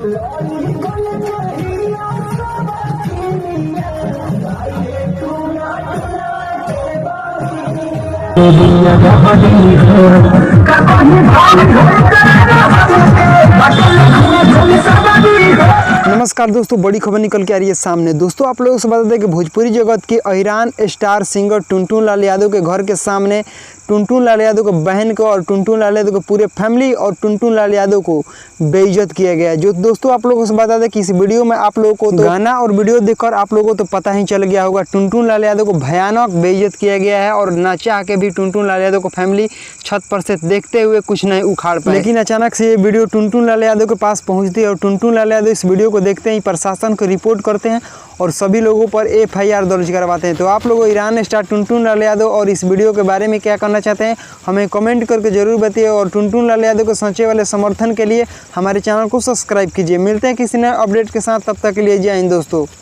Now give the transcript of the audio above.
नमस्कार दोस्तों, बड़ी खबर निकल के आ रही है सामने। दोस्तों आप लोगों से बता दें कि भोजपुरी जगत के अहिरान स्टार सिंगर टुनटुन लाल यादव के घर के सामने टुनटुन लाल यादव के बहन को और टुनटुन लाल यादव के पूरे फैमिली और टुनटुन लाल यादव को बेइज्जत किया गया है। जो दोस्तों आप लोगों से बता दें कि इस वीडियो में आप लोगों को तो गाना और वीडियो देखकर आप लोगों को तो पता ही चल गया होगा, टुनटुन लाल यादव को भयानक बेइज्जत किया गया है और ना चाह के भी टुनटुन लाल यादव को फैमिली छत पर से देखते हुए कुछ नहीं उखाड़ पाए। लेकिन अचानक से ये वीडियो टुनटुन लाल यादव के पास पहुंचती है और टुनटुन लाल यादव इस वीडियो को देखते ही प्रशासन को रिपोर्ट करते हैं और सभी लोगों पर FIR दर्ज करवाते हैं। तो आप लोगों अहिरान स्टार टुनटुन लाल यादव और इस वीडियो के बारे में क्या करना चाहते हैं हमें कमेंट करके जरूर बताइए और टुनटुन लाल यादव के सच्चे वाले समर्थन के लिए हमारे चैनल को सब्सक्राइब कीजिए। मिलते हैं किसी नए अपडेट के साथ, तब तक के लिए जय हिंद दोस्तों।